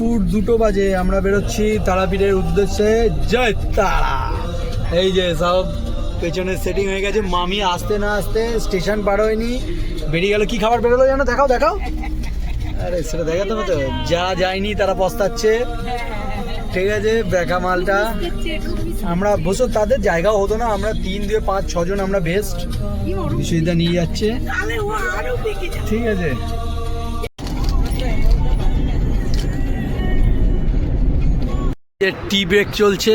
দুপুর 2টো বাজে, আমরা বেরোচ্ছি তারাপীঠের উদ্দেশ্যে। জয় তারা। এই যে সব পেছনে সেটিং হয়ে গেছে। মামি আসতে না আসতে স্টেশন পার হয়নি, বেরিয়ে গেল। কি খাবার বেরোলো জানো? দেখাও দেখাও। আরে সেটা দেখাতে হবে তো, যা যায়নি তারা পস্তাচ্ছে। ঠিক আছে, দেখা মালটা। আমরা বসে তাদের জায়গাও হতো না, আমরা 3, 2, 5, 6 জন আমরা বেস্ট বিশ্বজিৎদা নিয়ে যাচ্ছে। ঠিক আছে, টি ব্রেক চলছে।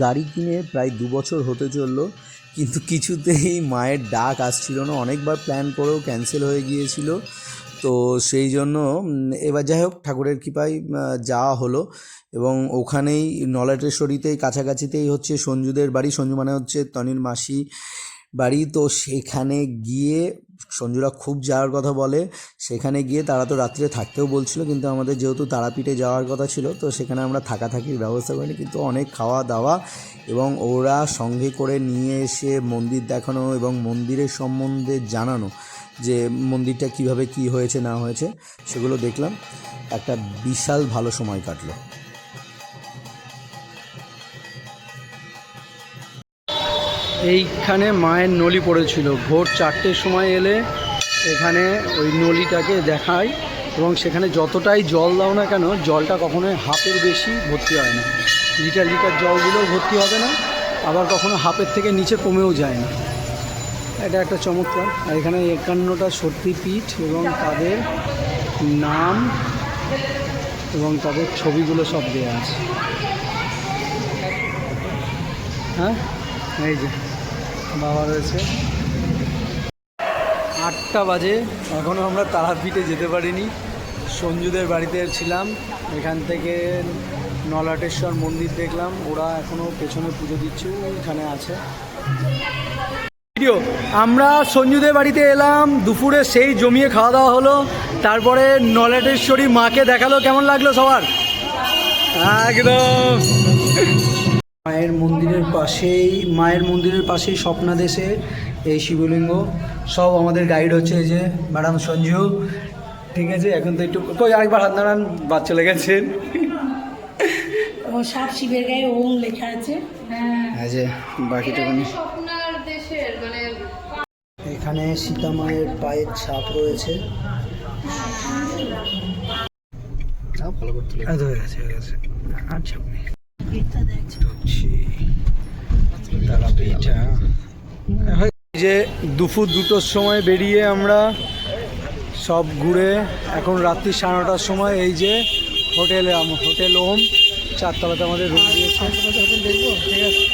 গাড়ি কিনে প্রায় 2 বছর হতে চললো, কিন্তু কিছুতেই মায়ের ডাক আসছিল না। অনেকবার প্ল্যান করেও ক্যান্সেল হয়ে গিয়েছিল। তো সেই জন্য এবার যাই হোক ঠাকুরের কৃপায় যাওয়া হলো। এবং ওখানেই নলাটেশ্বরীতেই কাছাকাছিতেই হচ্ছে সঞ্জুদের বাড়ি। সঞ্জু মানে হচ্ছে তনির মাসি বাড়ি। তো সেখানে গিয়ে সঞ্জুরা খুব যাওয়ার কথা বলে। সেখানে গিয়ে তারা তো রাত্রে থাকতেও বলছিল, কিন্তু আমাদের যেহেতু তারাপীঠে যাওয়ার কথা ছিল, তো সেখানে আমরা থাকাথাকির ব্যবস্থা করিনি। কিন্তু অনেক খাওয়া দাওয়া এবং ওরা সঙ্গে করে নিয়ে এসে মন্দির দেখানো এবং মন্দিরের সম্বন্ধে জানানো, যে মন্দিরটা কিভাবে কি হয়েছে না হয়েছে সেগুলো দেখলাম। একটা বিশাল ভালো সময় কাটলো। এইখানে মায়ের নলি পড়েছিল। ভোর 4টের সময় এলে এখানে ওই নলিটাকে দেখায়, এবং সেখানে যতটাই জল দাও না কেন, জলটা কখনোই হাফের বেশি ভর্তি হয় না। লিটার লিটার জলগুলোও ভর্তি হবে না, আবার কখনো হাফের থেকে নিচে কমেও যায় না। এটা একটা চমৎকার। আর এখানে 51টা শক্তিপীঠ এবং তাদের নাম এবং তাদের ছবিগুলো সব দেওয়া আছে। হ্যাঁ, এই যে বাবা রয়েছে। 8টা বাজে, এখনও আমরা তারাপীঠে যেতে পারিনি। সঞ্জুদের বাড়িতে ছিলাম, এখান থেকে নলাটেশ্বর মন্দির দেখলাম। ওরা এখনও পেছনে পুজো দিচ্ছে, ওইখানে আছে ভিডিও। আমরা সঞ্জুদের বাড়িতে এলাম, দুপুরে সেই জমিয়ে খাওয়া দাওয়া হলো। তারপরে নলাটেশ্বরী মাকে দেখালো। কেমন লাগলো সবার? একদম মায়ের মন্দিরের পাশেই স্বপ্নাদেশে এই শিবলিঙ্গ। সব আমাদের গাইড হচ্ছে এই যে ম্যাডাম সঞ্জু। ঠিক আছে, এখন তো একটু কই আরেকবার হাত নাড়ান, বাদ চলে গেছেন। সব শিবের গায়ে ওম লেখা আছে। হ্যাঁ, যে বাকিটুকুনি এখানে সীতা মায়ের পায়ের ছাপ রয়েছে। ভালো করতে হয়ে গেছে আচ্ছা। যে দুপুর 2টোর সময় বেরিয়ে আমরা সব ঘুরে এখন রাত্রি 9:30টার সময় এই যে হোটেল ওম 4তলাতে আমাদের রুম দিয়েছে। দেখবো, ঠিক আছে।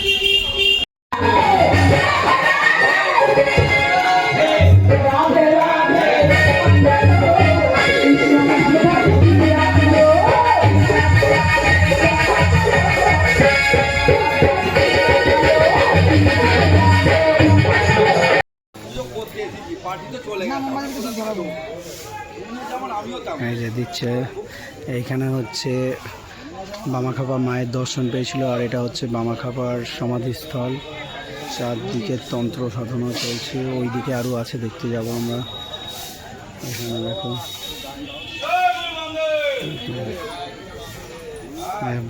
এই যে দিচ্ছে, এইখানে হচ্ছে বামাখ্যাপা মায়ের দর্শন পেয়েছিল, আর এটা হচ্ছে বামাখ্যাপার সমাধিস্থল। চারদিকে তন্ত্র সাধনা চলছে, ওইদিকে আরও আছে, দেখতে যাব আমরা। এখানে দেখো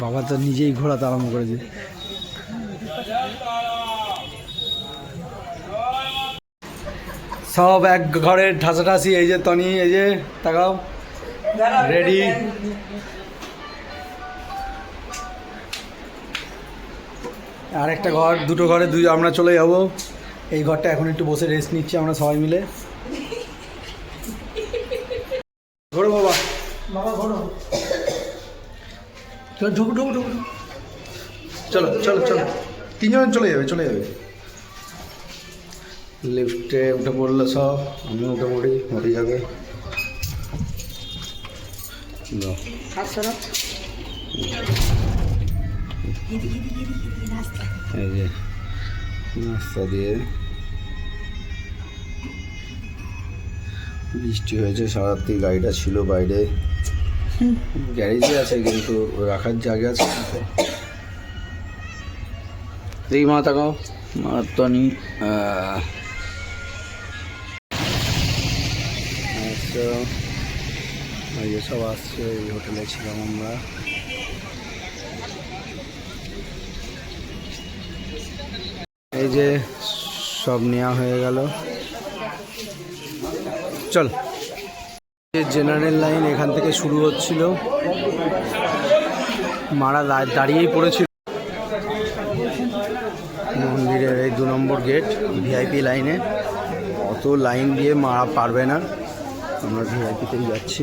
বাবা তো নিজেই ঘোরাতে আরম্ভ করেছে। সব এক ঘরের ঠাসাঠাসি। এই যে তনি, এই যে তাকাও, রেডি। আর একটা ঘর, 2টো ঘরে আমরা চলে যাব। এই ঘরটা এখন একটু বসে রেস্ট নিচ্ছি আমরা সবাই মিলে। ঘোরো বাবা, ঘোরো। চলো ঢুকো। চলো 3জন চলে যাবে। লিফটে উঠে পড়লো সব, আমি উঠে মরে যাবে। এই যে রাস্তা দিয়ে বৃষ্টি হয়েছে, সারারাত্রি গাড়িটা ছিল বাইরে। গ্যারেজে আছে কিন্তু রাখার জায়গা আছে। এই মা তাকাও, মা তনি। তো এই সব আসছে, এই হোটেলে ছিলাম আমরা। এই যে সব নেওয়া হয়ে গেল, চল। জেনারেল লাইন এখান থেকে শুরু হচ্ছিল, মারা দাঁড়িয়েই পড়েছিল। মন্দিরের এই 2 নম্বর গেট, ভিআইপি লাইনে। অত লাইন দিয়ে মারা পারবে না, আমরা ভিআইপিতেই যাচ্ছি।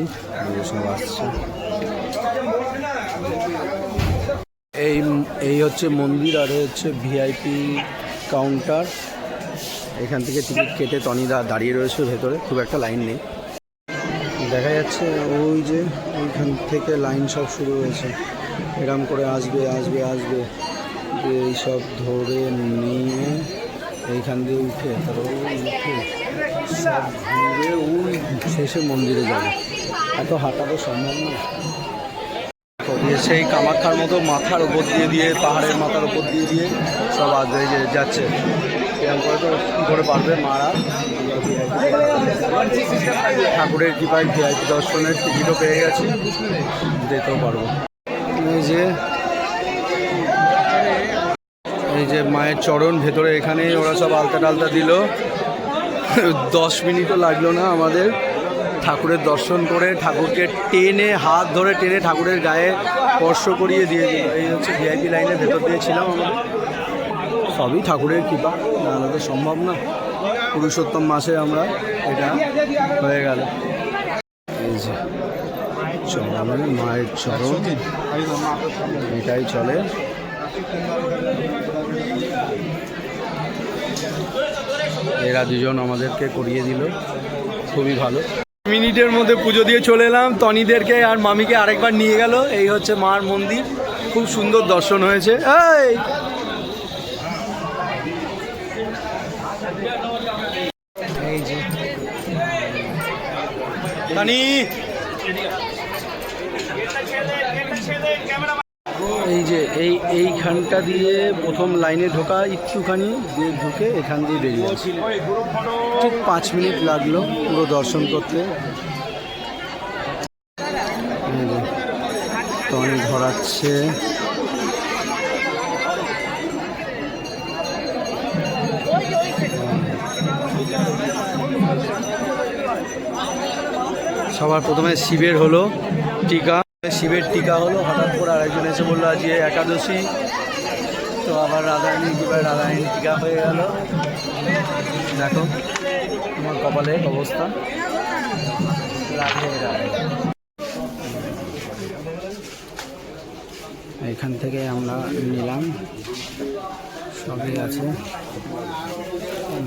সব আসছে। এই হচ্ছে মন্দির, আর হচ্ছে ভিআইপি কাউন্টার। এখান থেকে টিকিট কেটে তনিদা দাঁড়িয়ে রয়েছে ভেতরে, খুব একটা লাইন নেই। দেখা যাচ্ছে ওই যে ওইখান থেকে লাইন সব শুরু হয়েছে, এরম করে আসবে আসবে আসবে, এইসব ধরে নিয়ে এইখান দিয়ে উঠে তারপর উঠে সব ঘুরে ওই শেষে মন্দিরে যাবে। এত হাঁটা তো সম্ভব না। সেই কামাখ্যার মতো মাথার উপর দিয়ে পাহাড়ের মাথার উপর দিয়ে সব আগে যাচ্ছে। এরকম করে তো কী করে পারবে মারা। ঠাকুরের কৃপায় ভিআইপি দর্শনের টিকিটও পেয়ে গেছি, যেতেও পারবো। এই যে মায়ের চরণ ভেতরে, এখানে ওরা সব আলতা টালতা দিল। 10 মিনিটও লাগলো না আমাদের ঠাকুরের দর্শন করে, ঠাকুরকে টেনে হাত ধরে টেনে ঠাকুরের গায়ে স্পর্শ করিয়ে দিয়ে দিল। এই হচ্ছে ভিআইপি লাইনের ভেতর দিয়ে ছিলাম আমরা। সবই ঠাকুরের কৃপা, নাহলে তো সম্ভব না। পুরুষোত্তম মাসে আমরা এটা হয়ে গেল। এই যে চরণে মায়ের চরণ, এটাই চলে। এরা দুজন আমাদেরকে করিয়ে দিল, খুবই ভালো। মিনিটের মধ্যে পুজো দিয়ে চলে এলাম। তনিদেরকে আর মামিকে আরেকবার নিয়ে গেল। এই হচ্ছে মার মন্দির, খুব সুন্দর দর্শন হয়েছে। এই যে তনি, এই যে এইখানটা দিয়ে প্রথম লাইনে ঢোকা, একটুখানি দিয়ে ঢুকে এখান দিয়ে বেরিয়ে আসি। ঠিক 5 মিনিট লাগলো পুরো দর্শন করতে। টনি ধরাচ্ছে, সবার প্রথমে শিবের হলো টিকা, শিবের টিকা হলো। হঠাৎ করে আরেকজন এসে বললো আজকে একাদশী, তো আবার রাধারানীর কৃপায় রাধারানীর টিকা হয়ে গেল। দেখো আমার কপালের অবস্থা, রাধে রাধে। এখান থেকে আমরা নিলাম, সবই আছে,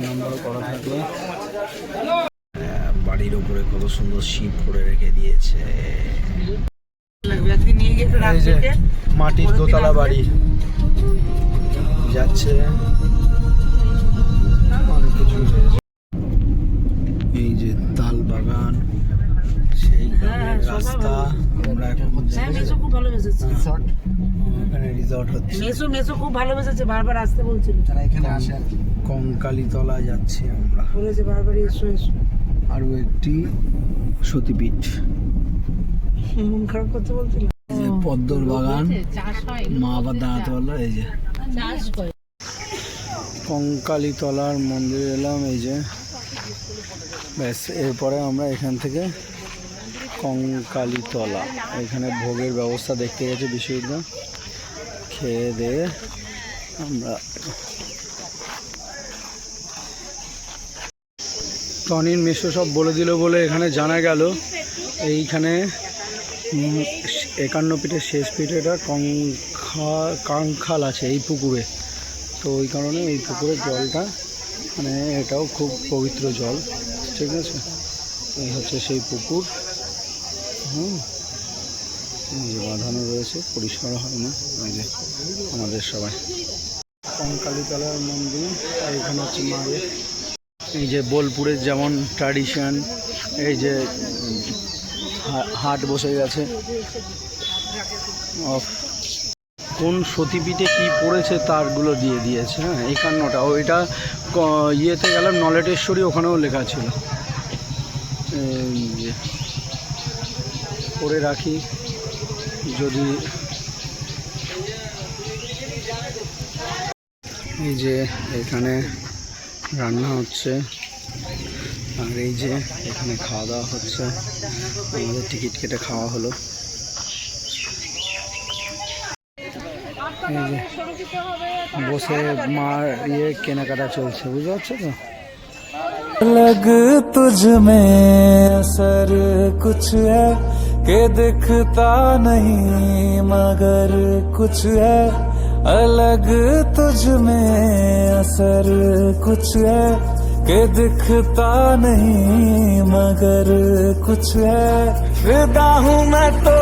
নম্বর করা থাকবে। বাড়ির ওপরে কত সুন্দর শিব করে রেখে দিয়েছে। মাটির দোতলা বাড়ি যাচ্ছে। এই যে তাল বাগান, সেই রাস্তা। আমরা এখন এখানে রিসর্ট হচ্ছে। মেসো খুব ভালোবেসেছে, বারবার আসতে বলছিল। যারা এখানে আসে, কঙ্কালীতলা যাচ্ছি আমরা, বলেছে বারবার এসো এসো। আরও একটি সতীপীঠ। মন খারাপ করতে বলছিল। পদ্মর বাগান, মা আবার দাঁড়াতে পারলো। এই যে কঙ্কালীতলার মন্দিরে এলাম। এই যে ব্যাস, এরপরে আমরা এখান থেকে কঙ্কালীতলা, এখানে ভোগের ব্যবস্থা দেখতে গেছে বিশ্ববিদ্যা। খেয়ে দিয়ে আমরা টনির মেশো সব বলে দিল বলে এখানে জানা গেল এইখানে 51 ফিটের শেষ ফিটে এটা কাঙ্খাল আছে এই পুকুরে। তো ওই কারণে এই পুকুরের জলটা মানে এটাও খুব পবিত্র জল, ঠিক আছে। এই হচ্ছে সেই পুকুর। এই যে বাঁধানো রয়েছে, পরিষ্কার হয় না। এই যে আমাদের সবাই কঙ্কালীতলার মন্দির, আর এখানে হচ্ছে মায়ের। এই যে বোলপুরের যেমন ট্র্যাডিশন, এই যে হাট বসে গেছে। কোন সতীপীঠে কি পড়েছে তারগুলো দিয়ে দিয়েছে। হ্যাঁ, 51টা। ওইটা ইয়েতে গেলাম নলেটেশ্বরী, ওখানেও লেখা ছিল। এই যে করে রাখি যদি এই যে এখানে রান্না হচ্ছে আর এই যে এখানে খাওয়া দাওয়া হচ্ছে আমাদের টিকিট কেটে খাওয়া হলো এই যে বসে মার কেনাকাটা চলছে বুঝতে পারছো তো अलग तुझ में असर कुछ है के दिखता नहीं मगर कुछ है अलग तुझ में असर कुछ है के दिखता नहीं मगर कुछ है फिदा हूँ मैं तो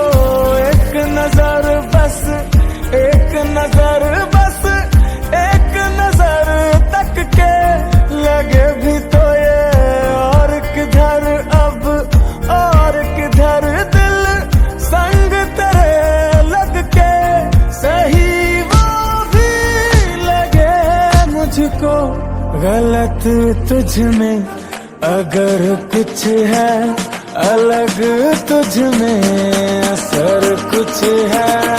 एक नजर बस एक नजर बस एक नजर तक के लगे भी तो ये और किधर अब और किधर दिल संग तेरे लग के सही वो भी लगे मुझको गलत तुझ में अगर कुछ है अलग तुझ में असर कुछ है